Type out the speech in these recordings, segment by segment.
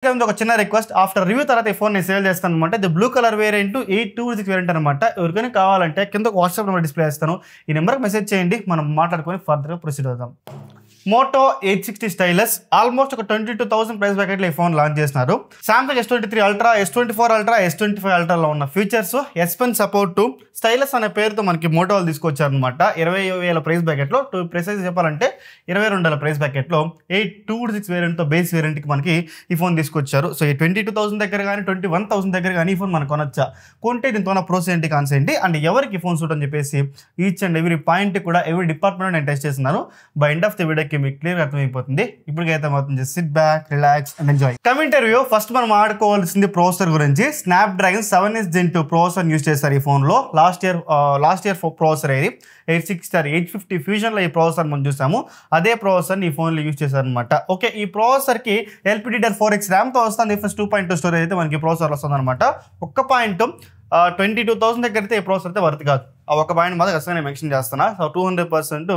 ఒక చిన్న request, after review తర్వాత ఈ ఫోన్ నేను సేల్ చేస్తాను అనమాట. ఇది బ్లూ కలర్ వేరియంట్ 826 వేరియంట్ అనమాట. ఎవరికైనా కావాలంటే కింద ఒక వాట్సాప్ నెంబర్ డిస్ప్లే చేస్తాను. ఈ నెంబర్కి మెసేజ్ చేయండి, మనం మాట్లాడుకొని ఫర్దర్గా ప్రొసీడ్ అవుదాం. మోటో 860 స్టైలస్ ఆల్మోస్ట్ ఒక 22,000 ప్రైస్ బ్రాకెట్లో ఈ ఫోన్ లాంచ్ చేస్తున్నారు. Samsung S23 ultra, S24 ultra, S25 అల్ట్రాలో ఉన్న features, S Pen support, stylus అనే పేరుతో మనకి మోటో వాళ్ళు తీసుకొచ్చారనమాట. 20,000 ప్రైస్ బ్రాకెట్లో, ప్రిసైజ్ చెప్పాలంటే 22,000 ప్రైస్ బ్రాకెట్లో 826 వేరియంట్తో బేస్ వేరియంట్కి మనకి ఈ ఫోన్ తీసుకొచ్చారు. సో ఈ 22,000 దగ్గర కానీ 21,000 దగ్గర కానీ ఈ ఫోన్ మనకు కొనొచ్చా, కొంటే దీంతో ఉన్న ప్రోస్ ఏంటి, కాన్స్ ఏంటి, అండ్ ఎవరికి ఫోన్ సూట్ అని చెప్పేసి ఈచ్ అండ్ ఎవ్రీ పాయింట్ కూడా ఎవ్రీ డిపార్ట్మెంట్ నేను టెస్ట్ చేస్తున్నాను. బై ఎండ్ ఆఫ్ ది వీడియోకి మీకు క్లియర్ అర్థమైపోతుంది. ఇప్పటికైతే మాత్రం just SIT back, relax and enjoy. Coming review, first మనం ఆడుకోవాల్సింది ప్రాసెసర్ గురించి. Snapdragon 7S Gen 2 processor use చేస్తారు ఈ ఫోన్లో. లాస్ట్ ఇయర్ ప్రాసెసర్ ఇది 850 ఫ్యూజన్లో ఈ ప్రాసెసర్ మనం చూసాము. అదే ప్రాసెసర్ని ఈ ఫోన్లో యూజ్ చేశారనమాట. ఓకే, ఈ ప్రాసెసర్కి LPDDR4X ర్యామ్తో వస్తుంది. ప్లస్ 2.2 స్టోరేజ్ అయితే మనకి ప్రాసెసర్ వస్తుంది అనమాట. ఒక్క పాయింట్ 22,000 దగ్గర అయితే ఈ ప్రాసెసర్ అయితే వర్త్ కాదు. ఆ ఒక పాయింట్ మాత్రం ఖచ్చితంగా నేను మెన్షన్ చేస్తున్నా. సో 200%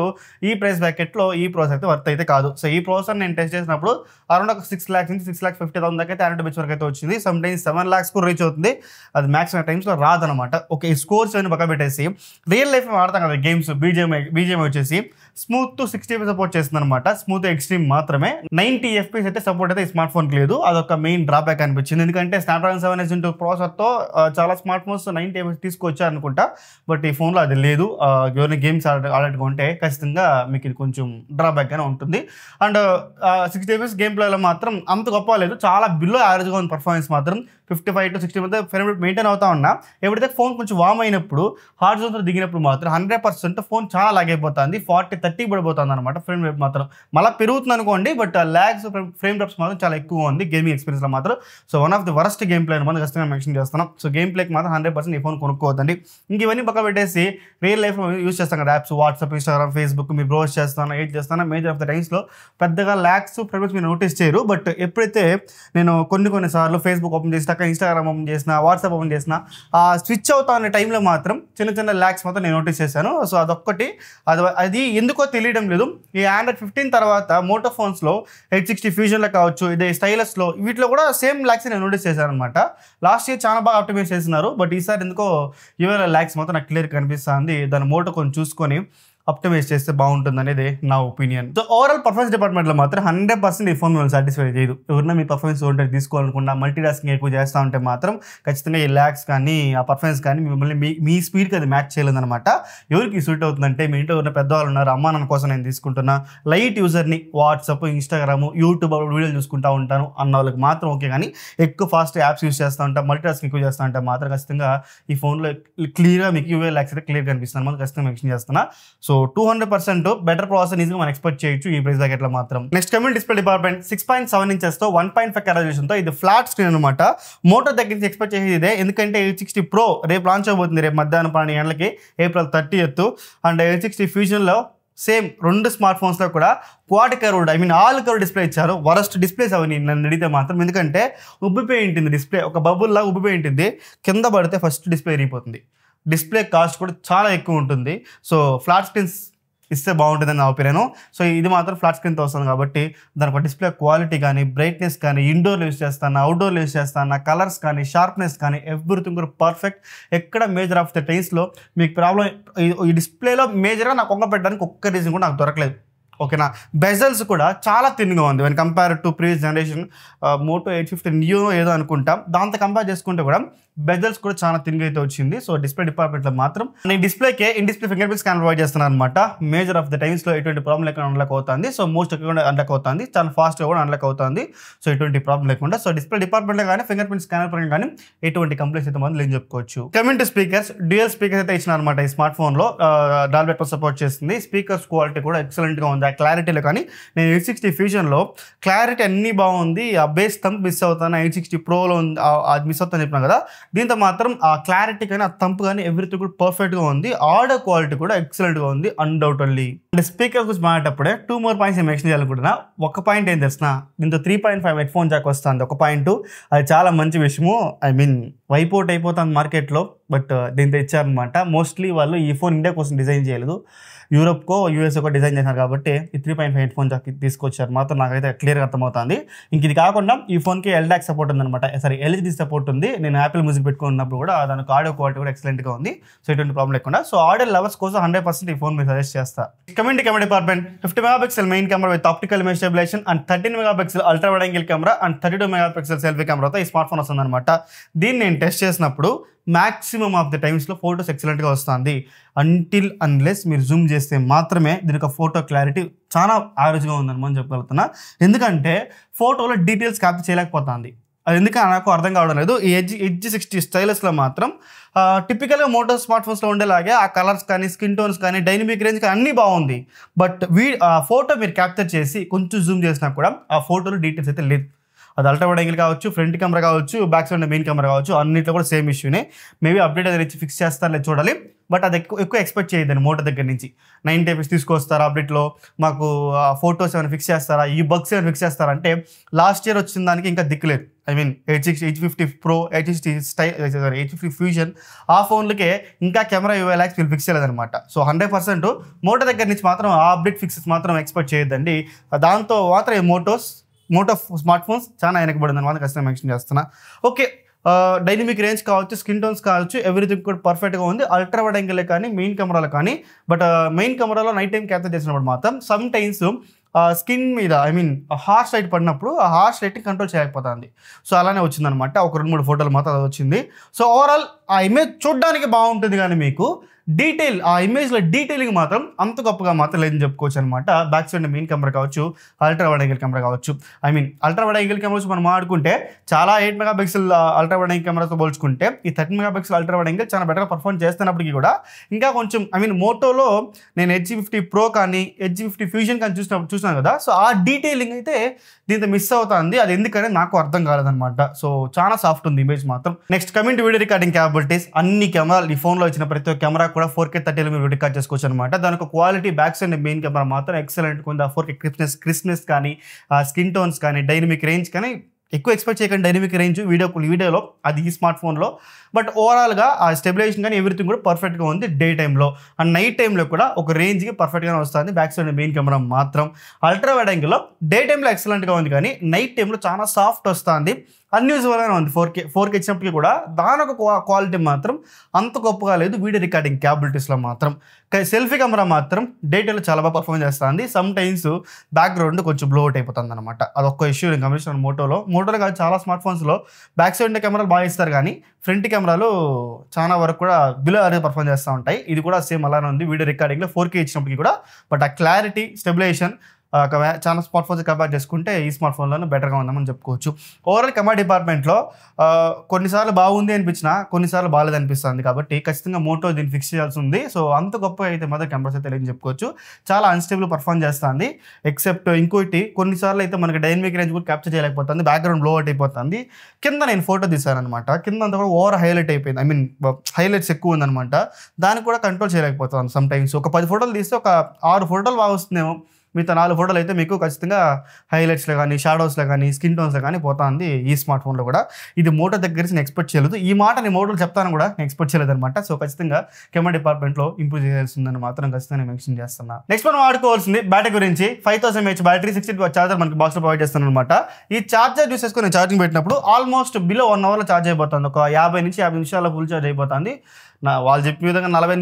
ఈ ప్రైస్ బ్రాకెట్లో ఈ ప్రాసెసర్ అయితే వర్త్ అయితే కాదు. సో ఈ ప్రాసెసర్ నేను టెస్ట్ చేసినప్పుడు అరౌండ్ ఒక 6 lakhs నుంచి 6,50,000 దాకా అయితే యాన్యుటీ బెచ్ వరకు అయితే వచ్చింది. సమ్ టైమ్స్ 7 lakhs కూడా రీచ్ అవుతుంది. అది మ్యాక్సిమం టైమ్స్లో రాదనమాట. ఓకే, ఈ స్కోర్స్ అని పక్క పెట్టేసి రియల్ లైఫ్ ఆడతాం కదా గేమ్స్, బీజిఎం వచ్చేసి స్మూత్ 60 FPS సపోర్ట్ చేస్తుంది అనమాట. స్మూత్ ఎక్స్ట్రీమ్ మాత్రమే. 90 FPS అయితే సపోర్ట్ అయితే ఈ స్మార్ట్ ఫోన్కి లేదు. అదొక మెయిన్ డ్రాబ్యాక్ అనిపించింది. ఎందుకంటే స్నాప్డ్రాగన్ 7S Gen 2 ప్రాసెసర్తో చాలా స్మార్ట్ ఫోన్స్ 90 FPS తీసుకొచ్చారు అనుకుంటా. బట్ ఈ ఫోన్లో అది లేదు. ఎవరైనా గేమ్స్ ఆడేట్టుగా ఉంటే ఖచ్చితంగా మీకు ఇది కొంచెం డ్రాబ్యాక్గానే ఉంటుంది. అండ్ 60 FPS గేమ్ ప్లేలో మాత్రం అంత గొప్ప లేదు, చాలా బిలో యావరేజ్గా ఉంది. పర్ఫార్మెన్స్ మాత్రం 55 to 60 మధ్య ఫ్రేమ్ రేట్ మెయింటైన్ అవుతా ఉన్నా. ఎప్పుడైతే ఫోన్ కొంచెం వామ్ అయినప్పుడు, హార్డ్ జోన్తో దిగినప్పుడు మాత్రం 100% ఫోన్ చాలా లాగ్ అయిపోతుంది. 40-30 పడిపోతుంది అనమాట ఫ్రేమ్ రేట్ మాత్రం. మళ్ళీ పెరుగుతుంది అనుకోండి, బట్ ల్యాగ్స్ ఫ్రేమ్ రేట్స్ మాత్రం చాలా ఎక్కువ ఉంది గేమింగ్ ఎక్స్పీరియన్స్లో మాత్రం. So one of the worst game play మనం ఖచ్చితంగా మెన్షన్ చేస్తున్నాం. సో గేమ్ ప్లేకి మాత్రం 100% ఈ ఫోన్ కొనుక్కోవద్దండి. ఇంక ఇవన్నీ పక్క పెట్టేసి రియల్ లైఫ్లో యూజ్ చేస్తాం కదా యాప్స్, వాట్సాప్, ఇన్స్టాగ్రామ్, ఫేస్బుక్, మీరు బ్రౌజ్ చేస్తాను, ఎయిట్ చేస్తాను, మేజర్ ఆఫ్ ద టైమ్స్లో పెద్దగా ల్యాగ్స్ ఫ్రేమ్ రేట్స్ మీరు నోటీస్ చేయరు. బట్ ఎప్పుడైతే నేను కొన్నిసార్లు ఫేస్బుక్ ఓపెన్ చేసినాక, ఇన్స్టాగ్రామ్ ఓపెన్ చేసిన, వాట్సాప్ ఓపెన్ చేసిన, స్విచ్ అవుతా ఉన్న టైంలో మాత్రం చిన్న ల్యాగ్స్ మాత్రం నేను నోటీస్ చేశాను. సో అదొక్కటి, అది ఎందుకో తెలియడం లేదు. ఈ Android 15 తర్వాత మోటో ఫోన్స్లో 860 ఫ్యూజన్లో కావచ్చు, ఇదే స్టైలస్లో, వీటిలో కూడా సేమ్ ల్యాగ్స్ నేను నోటీస్ చేశాను అనమాట. లాస్ట్ ఇయర్ చాలా బాగా ఆప్టిమైజ్ చేస్తున్నారు, బట్ ఈసారి ఎందుకో ఇవాళ ల్యాగ్స్ మాత్రం నాకు క్లియర్ కనిపిస్తుంది. దాని మోటో కొంచెం చూసుకొని ఆప్టిమైజ్ చేస్తే బాగుంటుంది అనేది నా ఒపీనియన్. సో ఓవరాల్ పర్ఫార్మెన్స్ డిపార్ట్మెంట్లో మాత్రం 100% ఈ ఫోన్ మిమ్మల్ని సాటిస్ఫై చేయదు. ఎవరైనా మీ పర్ఫార్మెన్స్ ఉంటే తీసుకోవాలనుకున్నా, మల్టీ టాస్కింగ్ ఎక్కువ చేస్తూ ఉంటే మాత్రం ఖచ్చితంగా ఈ ల్యాగ్స్ కానీ ఆ పర్ఫార్మెన్స్ కానీ మిమ్మల్ని మీ స్పీడ్కి అది మ్యాచ్ చేయలేదన్నమాట. ఎవరికి సూట్ అవుతుందంటే, మీ ఇంట్లో ఉన్న పెద్దవాళ్ళు ఉన్నారు, అమ్మా నాన్న కోసం నేను తీసుకుంటున్నా, లైట్ యూజర్ని, వాట్సాప్, ఇన్స్టాగ్రామ్, యూట్యూబ్ వీడియోలు చూసుకుంటూ ఉంటాను అన్న వాళ్ళకి మాత్రం ఓకే. కానీ ఎక్కువ ఫాస్ట్ యాప్స్ యూస్ చేస్తూ ఉంటా, మల్టీ టాస్కింగ్ ఎక్కువ చేస్తూ ఉంటే మాత్రం ఖచ్చితంగా ఈ ఫోన్లో క్లియర్గా మీకు UI ల్యాగ్స్ అయితే క్లియర్ కనిపిస్తుంది మనం ఖచ్చితంగా మెన్షన్ చేస్తున్నా. సో 200% బెటర్ ప్రాసెసర్ ఈజీగా మనం ఎక్స్పెక్ట్ చేయొచ్చు ఈ ప్రైస్ బ్రాకెట్లో మాత్రం. Next coming display department 6.7 ఇంచెస్తో 1.5K రెజల్యూషన్తో ఇది ఫ్లాట్ స్క్రీన్ అనమాట. మోటో దగ్గర నుంచి ఎక్స్పెక్ట్ చేసేది ఇదే. ఎందుకంటే 860 Pro రేపు లాంచ్ అవబోతుంది, రేపు మధ్యాహ్నం 12 గంటలకి, April 30th. అండ్ 860 ఫ్యూజన్లో సేమ్ రెండు స్మార్ట్ ఫోన్స్లో కూడా quad curved, all curve display ఇచ్చారు. వరస్ట్ డిస్ప్లేస్ అవి నన్ను అడిగితే మాత్రం. ఎందుకంటే ఉబ్బిపోయి ఉంటుంది డిస్ప్లే, ఒక బబుల్లా ఉబ్బిపోయి ఉంటుంది. కింద పడితే ఫస్ట్ డిస్ప్లే ఎరిగిపోతుంది. డిస్ప్లే కాస్ట్ కూడా చాలా ఎక్కువ ఉంటుంది. సో ఫ్లాట్ స్క్రీన్స్ ఇస్తే బాగుంటుందని నా ఒపీనియన్. సో ఇది మాత్రం ఫ్లాట్ స్క్రీన్తో వస్తుంది కాబట్టి దానికి డిస్ప్లే క్వాలిటీ కానీ, బ్రైట్నెస్ కానీ, ఇండోర్లో యూస్ చేస్తాను, అవుట్డోర్లో యూస్ చేస్తాను, కలర్స్ కానీ, షార్ప్నెస్ కానీ, ఎవ్రీథింగ్ కూడా పర్ఫెక్ట్. ఎక్కడ మేజర్ ఆఫ్ ద టైమ్స్లో మీకు ప్రాబ్లం ఈ డిస్ప్లేలో మేజర్గా నాకు కొంగ పెట్టడానికి ఒక్క రీజన్ కూడా నాకు దొరకలేదు. ఓకేనా, బెజల్స్ కూడా చాలా థిన్గా ఉంది when compare to previous generation. Moto 850 Neo ఏదో అనుకుంటాం, దాంతో కంపేర్ చేసుకుంటే కూడా బెజల్స్ కూడా చాలా థిన్గా అయితే వచ్చింది. సో డిస్ప్లే డిపార్ట్మెంట్లో మాత్రం నేను డిస్ప్లేకే in display fingerprint scan provide చేస్తున్నాను అనమాట. మేజర్ ఆఫ్ ద టైమ్స్లో ఎటువంటి ప్రాబ్లం లేకుండా అన్లాక్ అవుతుంది. సో మోస్ట్ ఎక్కువ అన్లాక్ అవుతుంది, చాలా ఫాస్ట్గా కూడా అన్లాక్ అవుతుంది. సో ఎటువంటి ప్రాబ్లం లేకుండా. సో డిస్ప్లే డిపార్ట్మెంట్లో కానీ, ఫింగర్ ప్రింట్ స్కానర్ పరంగా కానీ ఎటువంటి కంప్లైంట్స్ అయితే మనం లేని చెప్పుకోవచ్చు. Coming to speakers, dual speakers అయితే ఇచ్చిన అనమాట ఈ స్మార్ట్ ఫోన్లో. డాల్బీ అట్మాస్ సపోర్ట్ చేస్తుంది. స్పీకర్స్ క్వాలిటీ కూడా ఎక్సలెంట్గా ఉంది. ఆ క్లారిటీలో కానీ నేను 860 ఫ్యూజన్లో క్లారిటీ అన్నీ బాగుంది. ఆ బేస్ థంప్ మిస్ అవుతాను, 860 Proలో అది మిస్ అవుతాను చెప్పినా కదా. దీంతో మాత్రం ఆ క్లారిటీ కానీ, ఆ థంప్ కానీ ఎవ్రీథింగ్ కూడా పర్ఫెక్ట్గా ఉంది. ఆడియో క్వాలిటీ కూడా ఎక్సలెంట్గా ఉంది అన్డౌటెడ్లీ. అండ్ స్పీకర్ గురించి మాట్లాడేటప్పుడే 2 more పాయింట్స్ నేను మెన్షన్ చేయాలనుకుంటున్నా. ఒక పాయింట్ ఏం తెలిసిన, దీంతో 3.5 హెడ్ ఫోన్ జాక్ వస్తుంది ఒక పాయింట్. అది చాలా మంచి విషయము. వైప్ అవుట్ అయిపోతుంది మార్కెట్లో. బట్ దీన్ని తెచ్చారనమాట. మోస్ట్లీ వాళ్ళు ఈ ఫోన్ ఇండియా కోసం డిజైన్ చేయలేదు, యూరోప్కో యూఎస్ఓకో డిజైన్ చేశారు కాబట్టి ఈ 3.5 ఫోన్ తీసుకొచ్చారు మాత్రం నాకైతే క్లియర్గా అర్థమవుతుంది. ఇంక ఇది కాకుండా ఈ ఫోన్కి ఎల్డాక్ సపోర్ట్ ఉందన్నమాట, సారీ ఎల్జీ సపోర్ట్ ఉంది. నేను యాపిల్ మ్యూజిక్ పెట్టుకున్నప్పుడు కూడా దానికి ఆడియో క్వాలిటీ కూడా ఎక్సలెంట్గా ఉంది. సో ఎటువంటి ప్రాబ్లం లేకుండా. సో ఆడియో లవర్స్ కోసం 100% ఈ ఫోన్ మీరు సజెస్ట్ చేస్తా. Coming camera department, 50 megapixel main camera with optical image stabilisation and 13 megapixel ultra wide angle camera and 32 megapixel selfie కెమెరాతో ఈ స్మార్ట్ ఫోన్ వస్తుందన్నమాట. దీన్ని నేను టెస్ట్ చేసినప్పుడు మ్యాక్సిమం ఆఫ్ ద టైమ్స్లో ఫోటోస్ ఎక్సలెంట్గా వస్తుంది. అంటిల్ అన్లెస్ మీరు జూమ్ చేస్తే మాత్రమే దీనికి ఫోటో క్లారిటీ చాలా యావరేజ్గా ఉందని మనం చెప్పగలుగుతున్నా. ఎందుకంటే ఫోటోలో డీటెయిల్స్ క్యాప్చర్ చేయలేకపోతుంది. అది ఎందుకని నాకు అర్థం కావడం లేదు. ఈ ఎడ్జ్ 60 స్టైలస్లో మాత్రం టిపికల్గా మోటో స్మార్ట్ ఫోన్స్లో ఉండేలాగే ఆ కలర్స్ కానీ స్కిన్ టోన్స్ కానీ డైనమిక్ రేంజ్ కానీ అన్నీ బాగుంది. బట్ ఫోటో మీరు క్యాప్చర్ చేసి కొంచెం జూమ్ చేసినా కూడా ఆ ఫోటోలో డీటెయిల్స్ అయితే లేదు. అది అల్ట్రా వైడ్ యాంగిల్ కావచ్చు, ఫ్రంట్ కెమెరా కావచ్చు, బ్యాక్ సైడ్ మెయిన్ కెమెరా కావచ్చు, అన్నింటిలో కూడా సేమ్ ఇష్యూనే. మేబీ అప్డేట్ అది ఇచ్చి ఫిక్స్ చేస్తారో లేదు చూడాలి. బట్ అది ఎక్కువ ఎక్స్పెక్ట్ చేయదండి మోటో దగ్గర నుంచి. 9 టైప్స్ తీసుకొస్తారా అప్డేట్లో, మాకు ఫోటోస్ ఏమైనా ఫిక్స్ చేస్తారా, ఈ బగ్స్ ఏమైనా ఫిక్స్ చేస్తారా అంటే లాస్ట్ ఇయర్ వచ్చిన దానికి ఇంకా దిక్కులేదు. ఐ మీన్ 850 Pro, 850 ఫ్యూజన్ ఆ ఫోన్లకే ఇంకా కెమెరా 20 lakhs వీళ్ళు ఫిక్స్ చేయలేదన్నమాట. సో 100% మోటో దగ్గర నుంచి మాత్రం ఆ అప్డేట్ ఫిక్సెస్ మాత్రం ఎక్స్పెక్ట్ చేయొద్దండి. దాంతో మాత్రం ఈ మోటో స్మార్ట్ ఫోన్స్ చాలా వెనకబడింది అనమాట, ఖచ్చితంగా మెన్షన్ చేస్తున్నా. ఓకే, డైనమిక్ రేంజ్ కావచ్చు, స్కిన్ టోన్స్ కావచ్చు, ఎవ్రీథింగ్ కూడా పర్ఫెక్ట్గా ఉంది. అల్ట్రా వైడ్ యాంగిల్ కానీ మెయిన్ కెమెరాలో కానీ. బట్ మెయిన్ కెమెరాలో నైట్ టైం క్యాప్చర్ చేసినప్పుడు మాత్రం సమ్ టైమ్స్ స్కిన్ మీద ఐ మీన్ హార్ష్ లైట్ పడినప్పుడు ఆ హార్ష్ లైట్ని కంట్రోల్ చేయకపోతుంది. సో అలానే వచ్చిందనమాట. ఒక 2-3 ఫోటోలు మాత్రం అది వచ్చింది. సో ఓవరాల్ ఆ ఇమేజ్ చూడడానికి బాగుంటుంది కానీ మీకు డీటెయిల్ ఆ ఇమేజ్లో డీటెయిలింగ్ మాత్రం అంత గొప్పగా మాత్రం లేదని చెప్పుకోవచ్చు అనమాట. బ్యాక్ సైడ్ మెయిన్ కెమెరా కావచ్చు, అల్ట్రా వైడ్ యాంగిల్ కెమెరా కావచ్చు. I mean ultra wide angle cameras మనం ఆడుకుంటే చాలా 8 మెగాపిక్సెల్ అల్ట్రా వైడ్ యాంగిల్ కెమెరాతో పోల్చుకుంటే ఈ 13 మెగాపిక్సెల్ అల్ట్రా వైడ్ యాంగిల్ చాలా బెటర్గా పర్ఫార్మ్ చేస్తున్నప్పటికీ కూడా ఇంకా కొంచెం ఐ మీన్ మోటోలో నేను H50 Pro కానీ H50 ఫ్యూజన్ కానీ చూసినాను కదా. సో ఆ డీటెయిలింగ్ అయితే దీంతో మిస్ అవుతుంది. అది ఎందుకని నాకు అర్థం కాలేదన్నమాట. సో చాలా సాఫ్ట్ ఉంది ఇమేజ్ మాత్రం. Next coming to video recording capabilities, అన్ని కెమెరాలు ఈ ఫోన్లో వచ్చిన ప్రతి ఒక్క కెమెరా కూడా 4K 30 మీరు రికార్డ్ చేసుకోవచ్చు అనమాట. దానికి quality back side main camera మాత్రం ఎక్సలెంట్ ఉంది. ఆ 4K క్రిస్ప్నెస్ కానీ, స్కిన్ టోన్స్ కానీ, డైనమిక్ రేంజ్ కానీ ఎక్కువ ఎక్స్పెక్ట్ చేయకండి. డైనమిక్ రేంజ్ వీడియోలో అది ఈ స్మార్ట్ ఫోన్లో. బట్ ఓవరాల్గా ఆ స్టెబిలైజేషన్ కానీ ఎవ్రీథింగ్ కూడా పర్ఫెక్ట్గా ఉంది డే టైంలో. అండ్ నైట్ టైంలో కూడా ఒక రేంజ్కి పర్ఫెక్ట్గానే వస్తుంది. బ్యాక్ సైడ్ మెయిన్ కెమెరా మాత్రం అల్ట్రా వైడ్ యాంగిల్లో డే టైంలో ఎక్సలెంట్గా ఉంది కానీ నైట్ టైంలో చాలా సాఫ్ట్ వస్తుంది. అన్యూజువల్గానే ఉంది. 4K ఇచ్చినప్పటికీ కూడా దాని ఒక క్వాలిటీ మాత్రం అంత గొప్పగా లేదు వీడియో రికార్డింగ్ క్యాపబిలిటీస్లో మాత్రం. సెల్ఫీ కెమెరా మాత్రం డే టైంలో చాలా బాగా పర్ఫార్మ్ చేస్తుంది. సమ్ టైమ్స్ బ్యాక్గ్రౌండ్ కొంచెం బ్లో అవుట్ అయిపోతుంది అనమాట. అదొక్క ఇష్యూ నేను గమనించాను మోటోలో కాదు చాలా స్మార్ట్ ఫోన్స్లో బ్యాక్ సైడ్ కెమెరాలు బాగా ఇస్తారు కానీ ఫ్రంట్ కెమెరాలు చాలా వరకు కూడా బిలో యావరేజ్ పర్ఫార్మ్ చేస్తూ ఉంటాయి. ఇది కూడా సేమ్ అలానే ఉంది వీడియో రికార్డింగ్లో 4K ఇచ్చినప్పటికీ కూడా. బట్ ఆ క్లారిటీ స్టెబిలైజేషన్ చాలా స్మార్ట్ ఫోన్స్ కంపేర్ చేసుకుంటే ఈ స్మార్ట్ ఫోన్లోనే బెటర్గా ఉందామని చెప్పుకోవచ్చు. ఓవరాల్ కెమెరా డిపార్ట్మెంట్లో కొన్నిసార్లు బాగుంది అనిపించినా కొన్నిసార్లు బాగాలేదు అనిపిస్తుంది. కాబట్టి ఖచ్చితంగా మోటో దీన్ని ఫిక్స్ చేయాల్సి ఉంది. సో అంత గొప్పగా అయితే మాత్రం కెమెరాస్ అయితే లేదని చెప్పుకోవచ్చు. చాలా అన్స్టేబుల్ పర్ఫార్మ్ చేస్తుంది. ఎక్సెప్ట్ ఇంకోటి కొన్నిసార్లు అయితే మనకి డైనమిక్ రేంజ్ కూడా క్యాప్చర్ చేయలేకపోతుంది. బ్యాక్గ్రౌండ్ బ్లో అవుట్ అయిపోతుంది. కింద నేను ఫోటో తీసాను అనమాట. కింద అంతా కూడా ఓవర్ హైలైట్ అయిపోయింది. ఐ మీన్ హైలైట్స్ ఎక్కువ ఉందనమాట. దానికి కూడా కంట్రోల్ చేయలేకపోతాను. సమ్ టైమ్స్ ఒక 10 ఫోటోలు తీస్తే ఒక 6 ఫోటోలు బాగా వస్తుందేమో, మిగతా 4 ఫోటోలు అయితే మీకు ఖచ్చితంగా హైలైట్స్లో కానీ షాడోస్లో కానీ స్కిన్ టోన్స్లో కానీ పోతుంది ఈ స్మార్ట్ ఫోన్లో కూడా. ఇది మోటో దగ్గర నేను ఎక్స్పెక్ట్ చేయలేదు. ఈ మాట నేను మోటోలు చెప్తాను కూడా నేను ఎక్స్పెక్ట్ చేయలేదు అనమాట. సో ఖచ్చితంగా కెమెరా డిపార్ట్మెంట్లో ఇంప్రూవ్ చేయాల్సిందని మాత్రం ఖచ్చితంగా మెన్షన్ చేస్తున్నా. నెక్స్ట్ మనం ఆడుకోవాల్సింది బ్యాటరీ గురించి. 5000 mAh బ్యాటరీ, 60 ఛార్జర్ మనకి బాక్స్లో ప్రొవైడ్ చేస్తాను అనమాట. ఈ ఛార్జర్ యూస్ చేసుకుని నేను ఛార్జింగ్ పెట్టినప్పుడు ఆల్మోస్ట్ బిలో 1 hourలో ఛార్జ్ అయిపోతుంది. ఒక 50 నుంచి 50 నిమిషాల్లో ఫుల్ ఛార్జ్ అయిపోతుంది. వాళ్ళు చెప్పిన విధంగా 45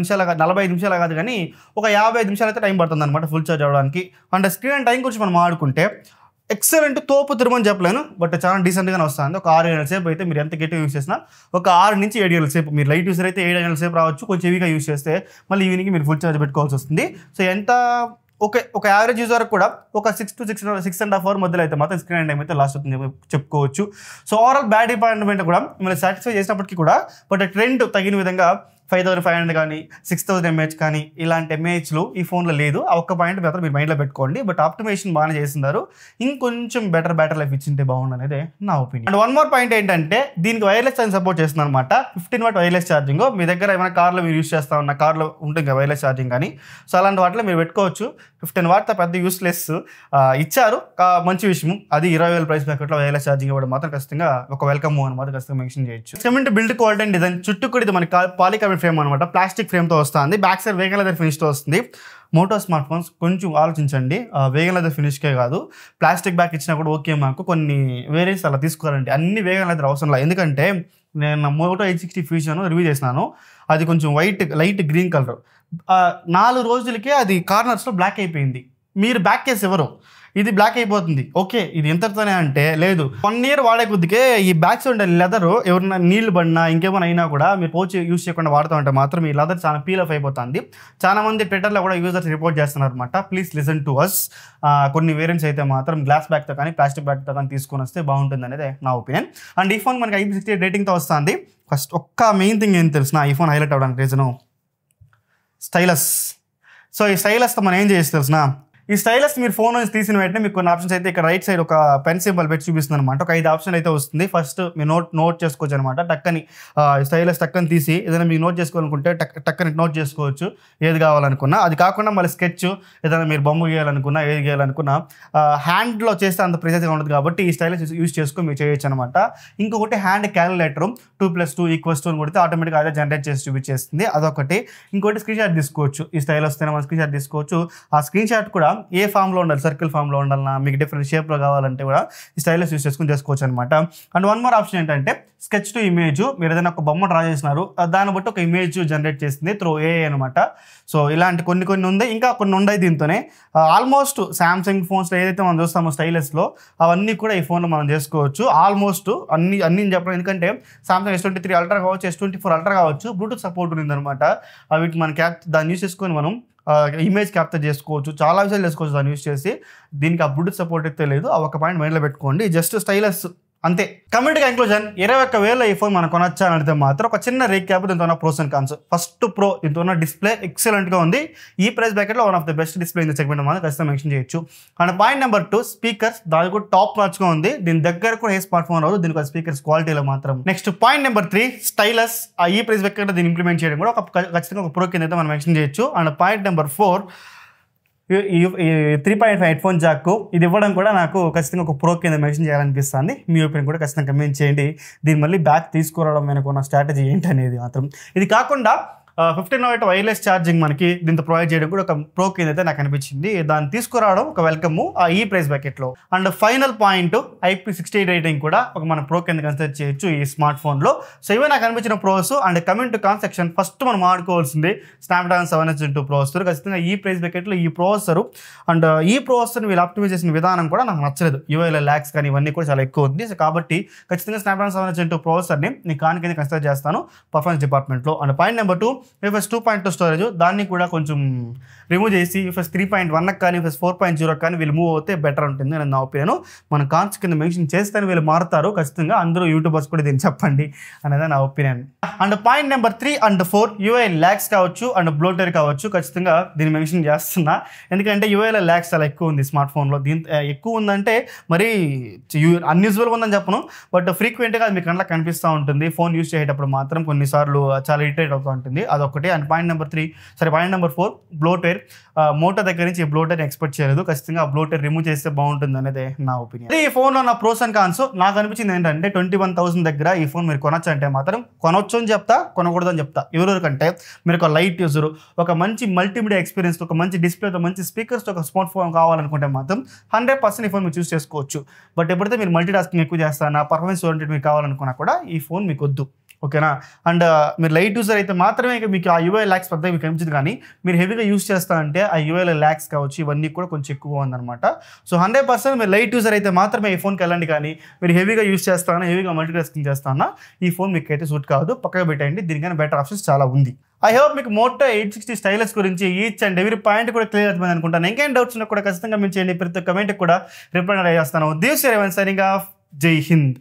నిమిషాలు కాదు కానీ ఒక 55 నిమిషాలు అయితే టైం పడుతుంది అనమాట ఫుల్ ఛార్జ్ అవ్వడానికి. అండ్ స్క్రీన్ టైం గురించి మనం ఆడుకుంటే ఎక్సలెంట్ తోపు తిరమని చెప్పలేను, బట్ చాలా డీసెంట్గానే వస్తుంది. ఒక 6 గంటల సేపు అయితే మీరు ఎంత గట్టిగా యూస్ చేసినా ఒక 6 నుంచి 7 గంటల సేపు, మీరు లైట్ యూసర్ అయితే 7 గంటల సేపు రావచ్చు. కొంచెం హెవీగా యూస్ చేస్తే మళ్ళీ ఈవినింగ్ మీరు ఫుల్ ఛార్జ్ పెట్టుకోవాల్సి వస్తుంది. సో ఎంత ఒక యావరేజ్ యూజర్ కూడా ఒక 6 to 6.5 hours మధ్యలో అయితే మాత్రం స్క్రీన్ టైం అయితే లాస్ట్ అవుతుంది చెప్పుకోవచ్చు. సో ఓవరాల్ బ్యాటరీ డిపార్ట్మెంట్ కూడా మిమ్మల్ని సాటిస్ఫై చేసినప్పటికీ కూడా బట్ ట్రెండ్ తగిన విధంగా 5500 కానీ 6000 mAh కానీ ఇలాంటి ఎంఏహెచ్లు ఈ ఫోన్లో లేదు. ఆ ఒక్క పాయింట్ మాత్రం మీరు మైండ్లో పెట్టుకోండి. బట్ ఆప్టిమైజేషన్ బాగానే చేస్తున్నారు. ఇంకొంచెం బెటర్ బ్యాటరీ లైఫ్ ఇచ్చింటే బాగుండు అనేది నా opinion. And one more point ఏంటంటే దీనికి వైర్లెస్ ఛార్జింగ్ సపోర్ట్ చేస్తుంది అనమాట. 15 వాట్ వైర్లెస్ ఛార్జింగ్. మీ దగ్గర ఏమైనా కార్లో మీరు యూస్ చేస్తా ఉన్న కార్లో ఉంటుంది కదా వైర్లెస్ ఛార్జింగ్ కానీ, సో అలాంటి వాటిలో మీరు పెట్టుకోవచ్చు. 15 వాట్ పెద్ద యూస్లెస్ ఇచ్చారు, మంచి విషయం. అది 20,000 ప్రైస్ బ్యాకెట్లో వైర్లెస్ ఛార్జింగ్ ఇవ్వడం మాత్రం ఖచ్చితంగా ఒక వెల్కమ్ మూవ్ అని మాత్రం ఖచ్చితంగా మెన్షన్ చేయొచ్చు. Cement build quality and design చుట్టూ కూడా ఇది మనకి పాలికార్బన్ ఫ్రేమ్ అనమాట. ప్లాస్టిక్ ఫ్రేమ్తో వస్తుంది. బ్యాక్ సైడ్ వేగన్ లెదర్ ఫినిష్తో వస్తుంది. మోటో స్మార్ట్ ఫోన్స్ కొంచెం ఆలోచించండి, వేగన్ లెదర్ ఫినిష్కే కాదు ప్లాస్టిక్ బ్యాక్ ఇచ్చినా కూడా ఓకే. మాకు కొన్ని వేరియన్స్ అలా తీసుకోవాలంటే అన్ని వేగన్ లెదర్ అవసరం లేదు. ఎందుకంటే నేను మోటో H60 ఫ్యూజన్ రివ్యూ చేసినాను. అది కొంచెం లైట్ గ్రీన్ కలర్. 4 రోజులకే అది కార్నర్స్లో బ్లాక్ అయిపోయింది. మీరు బ్యాక్ కేసు ఎవరు, ఇది బ్లాక్ అయిపోతుంది. ఓకే ఇది ఎంతతోనే అంటే లేదు, 1 year వాడే కొద్దికే ఈ బ్యాక్ సైడ్ లెదర్ ఎవరైనా నీళ్లు పడినా ఇంకేమైనా అయినా కూడా మీరు పౌచ్ యూస్ చేయకుండా వాడుతూ ఉంటే మాత్రం ఈ లెదర్ చాలా పీల్ ఆఫ్ అయిపోతుంది. చాలా మంది ట్విట్టర్లో కూడా యూజర్స్ రిపోర్ట్ చేస్తున్నారు అనమాట. Please listen to us. కొన్ని వేరియంట్స్ అయితే మాత్రం గ్లాస్ బ్యాక్తో కానీ ప్లాస్టిక్ బ్యాక్తో కానీ తీసుకొని వస్తే బాగుంటుంది అనేది నా ఒపీనియన్. అండ్ ఈ ఫోన్ మనకి IP68 రేటింగ్తో వస్తుంది. ఫస్ట్ ఒక్క మెయిన్ థింగ్ ఏం తెలిసిన ఈ ఫోన్ హైలైట్ అవ్వడానికి రీజను స్టైలస్. సో ఈ స్టైలస్తో మనం ఏం చేసి తెలిసిన, ఈ స్టైలస్ మీరు ఫోన్ నుంచి తీసిన వెంటనే మీకు కొన్ని ఆప్షన్స్ అయితే ఇక్కడ రైట్ సైడ్ ఒక పెన్ సింబల్ పెట్టి చూపిస్తుంది అనమాట. ఒక 5 ఆప్షన్ అయితే వస్తుంది. ఫస్ట్ మీరు నోట్ చేసుకోవచ్చు అనమాట. టక్కని స్టైలస్ టక్కని తీసి ఏదైనా మీరు నోట్ చేసుకోవాలనుకుంటే టక్కని నోట్ చేసుకోవచ్చు ఏది కావాలనుకున్నా. అది కాకుండా మళ్ళీ స్కెచ్ ఏదైనా మీరు బొమ్మ గీయాలనుకున్నా ఏది గీయాలనుకున్నా హ్యాండ్లో చేస్తే అంత ప్రెజర్గా ఉండదు కాబట్టి ఈ స్టైలస్ యూస్ చేసుకొని మీరు చేయొచ్చు అనమాట. ఇంకొకటి హ్యాండ్ క్యాలిక్యులేటర్ 2+2 అని కొడితే ఆటోమేటిక్గా అదే జనరేట్ చేసి చూపించేస్తుంది. అదొకటి. ఇంకోటి స్క్రీన్ షాట్ తీసుకోవచ్చు. ఈ స్టైల్ వస్తేనే మనం స్క్రీన్ షాట్ తీసుకోవచ్చు. ఆ స్క్రీన్ షాట్ కూడా ఏ ఫామ్లో ఉండాలి, సర్కిల్ ఫామ్లో ఉండాలన్నా మీకు డిఫరెంట్ షేప్లో కావాలంటే కూడా ఈ స్టైలస్ యూస్ చేసుకుని చేసుకోవచ్చు అనమాట. అండ్ వన్ మోర్ ఆప్షన్ ఏంటంటే స్కెచ్ టు ఇమేజ్. మీరు ఏదైనా ఒక బొమ్మ డ్రా చేసినారు, దాన్ని బట్టి ఒక ఇమేజ్ జనరేట్ చేస్తుంది త్రూ AI అనమాట. సో ఇలాంటి కొన్ని ఉంది, ఇంకా కొన్ని ఉన్నాయి దీంతోనే. ఆల్మోస్ట్ సామ్సంగ్ ఫోన్స్లో ఏదైతే మనం చూస్తామో స్టైలస్లో అవన్నీ కూడా ఈ ఫోన్లో మనం చేసుకోవచ్చు. ఆల్మోస్ట్ అన్ని చెప్పడం, ఎందుకంటే సామ్సంగ్ S23 అల్ట్రా కావచ్చు, S24 అల్ట్రా కావచ్చు, బ్లూటూత్ సపోర్ట్ ఉంది అనమాట. వీటికి మన దాన్ని యూస్ చేసుకొని మనం ఇమేజ్ క్యాప్చర్ చేసుకోవచ్చు, చాలా విషయాలు చేసుకోవచ్చు దాన్ని యూస్ చేసి. దీనికి ఆ బ్లూటూత్ సపోర్ట్ అయితే లేదు. ఆ ఒక పాయింట్ మైండ్లో పెట్టుకోండి. జస్ట్ స్టైలస్ అంతే. కమిటీ కంక్లూజన్, 21,000 ఈ ఫోన్ మనం కొనొచ్చా అని అంటే మాత్రం ఒక చిన్న రీక్యాప్ దీంతో ఉన్న pros and cons. First pro, దీంతో ఉన్న డిస్ప్లే ఎక్సలెంట్గా ఉంది. ఈ ప్రైస్ బ్రాకెట్లో one of the best display in segment మాత్రం ఖచ్చితంగా మెన్షన్ చేయొచ్చు. అండ్ పాయింట్ నెంబర్ 2, స్పీకర్స్ దాని కూడా టాప్ నాచ్గా ఉంది. దీని దగ్గర కూడా ఏ స్మార్ట్ ఫోన్ రాదు దీనికి స్పీకర్స్ క్వాలిటీలో మాత్రం. Next point number 3, stylus. ఈ ప్రైస్ బ్రాకెట్లో దీన్ని ఇంప్లిమెంట్ చేయడం కూడా ఖచ్చితంగా ఒక ప్రో కింద అయితే మనం మెన్షన్ చేయొచ్చు. And point number 4, 3.5 head phone Jack. ఇది ఇవ్వడం కూడా నాకు ఖచ్చితంగా ఒక ప్రో కింద మెన్షన్ చేయాలనిపిస్తుంది. మీ ఒపీనియన్ కూడా ఖచ్చితంగా కమెంట్ చేయండి. దీన్ని మళ్ళీ బ్యాక్ తీసుకురావడం వెనక ఉన్న స్ట్రాటజీ ఏంటనేది మాత్రం. ఇది కాకుండా 15 వాట్ వైర్లెస్ ఛార్జింగ్ మనకి దీంతో ప్రొవైడ్ చేయడం కూడా ఒక ప్రో కింద అయితే నాకు అనిపించింది. దాన్ని తీసుకురావడం ఒక వెల్కమ్ ఈ ప్రైస్ బ్రాకెట్లో. And final point, IP68 rating కూడా ఒక మన ప్రో కింద కన్సిడర్ చేయొచ్చు ఈ స్మార్ట్ ఫోన్లో. సో ఇవే నాకు అనిపించిన pros. And coming to con section, first మనం ఆడుకోవాల్సింది స్నాప్డ్రాగన్ 7Gen2 ప్రాసెసర్. ఖచ్చితంగా ఈ ప్రైస్ బ్రాకెట్లో ఈ ప్రాసెసర్ అండ్ ఈ ప్రాసెసర్ వీళ్ళు ఆప్టిమైజ్ చేసిన విధానం కూడా నాకు నచ్చలేదు. UI ల్యాక్స్ కానీ ఇవన్నీ కూడా చాలా ఎక్కువ ఉంది. సో కాబట్టి ఖచ్చితంగా స్నాప్డ్రాగన్ 7Gen2 ప్రాసెసర్ని నేను కాన్ కింద కన్సిడర్ చేస్తాను పర్ఫార్మెన్స్ డిపార్ట్మెంట్లో. And point number 2, UFS 2.2 storage, దాన్ని కూడా కొంచెం రిమూవ్ చేసి UFS 3.1 కానీ UFS 4.0 కానీ వీళ్ళు మూవ్ అవుతే బెటర్ ఉంటుంది అని నా ఒపీనియన్. మన కాన్స్ కింద మెన్షన్ చేస్తేనే వీళ్ళు మారుతారు ఖచ్చితంగా. అందరూ యూట్యూబర్స్ కూడా దీన్ని చెప్పండి అనేది నా opinion. And point number 3 and 4, UI lakhs కావచ్చు అండ్ బ్లోటర్ కావచ్చు, ఖచ్చితంగా దీన్ని మెన్షన్ చేస్తున్నా. ఎందుకంటే UI ల్యాక్స్ చాలా ఎక్కువ ఉంది స్మార్ట్ ఫోన్లో. దీని ఎక్కువ ఉందంటే మరి అన్యూజువల్గా ఉందని చెప్పను, బట్ ఫ్రీక్వెంట్గా అది మీ కళ్ళకి కనిపిస్తూ ఉంటుంది. ఫోన్ యూస్ చేసేటప్పుడు మాత్రం కొన్నిసార్లు చాలా ఇరిటేట్ అవుతూ ఉంటుంది, అదొకటి. And point number 4, బ్లోటేర్. మోటో దగ్గర నుంచి ఈ బ్లోటర్ ఎక్స్పెక్ట్ చేయలేదు. ఖచ్చితంగా ఆ బ్లోటర్ రిమూవ్ చేస్తే బాగుంటుంది అనేది నా ఒపీనియన్. ఈ ఫోన్లో నా ప్రోస్ అండ్ కాన్స్ నాకు అనిపించింది ఏంటంటే 21,000 దగ్గర ఈ ఫోన్ మీరు కొనొచ్చు అంటే మాత్రం కొనొచ్చు అని చెప్తా, కొనకూడదు అని చెప్తా. ఎవరికంటే మీరు ఒక లైట్ యూజర్, ఒక మంచి మల్టీమీడియా ఎక్స్పీరియన్స్, ఒక మంచి డిస్ప్లేతో, మంచి స్పీకర్స్తో ఒక స్మార్ట్ ఫోన్ కావాలనుకుంటే మాత్రం 100% ఈ ఫోన్ మీరు చూస్ చేసుకోవచ్చు. బట్ ఎప్పుడైతే మీరు మల్టీ టాస్కింగ్ ఎక్కువ చేస్తారా, పర్ఫార్మెన్స్ ఓరియంటెడ్ మీకు కావాలనుకున్నా కూడా ఈ ఫోన్ మీకు వద్దు. ఓకేనా? అండ్ మీరు లైట్ యూజర్ అయితే మాత్రమే మీకు ఆ UI ల్యాక్స్ పెద్దగా మీకు కనిపించింది. కానీ మీరు హెవీగా యూస్ చేస్తారంటే ఆ UI ల్యాక్స్ కావచ్చు ఇవన్నీ కూడా కొంచెం ఎక్కువ ఉందన్నమాట. సో 100% మీరు లైట్ యూజర్ అయితే మాత్రమే ఈ ఫోన్కి వెళ్ళండి. కానీ మీరు హెవీగా యూస్ చేస్తానా, హెవీగా మల్టీ టాస్కింగ్ చేస్తానా, ఈ ఫోన్ మీకు అయితే సూట్ కాదు, పక్కగా పెట్టండి. దీనికైనా బెటర్ ఆప్షన్స్ చాలా ఉంది. ఐ హోప్ మీకు మోటో 860 స్టైలస్ గురించి ఈచ్ అండ్ ఎవ్రీ పాయింట్ కూడా క్లియర్ అవుతుంది అనుకుంటాను. ఇంకేం డౌట్స్ ఉన్నా కూడా ఖచ్చితంగా మీరు చేయండి. ప్రతి కమెంట్కి కూడా రిప్లై చేస్తాను. This is signing off. జై హింద్.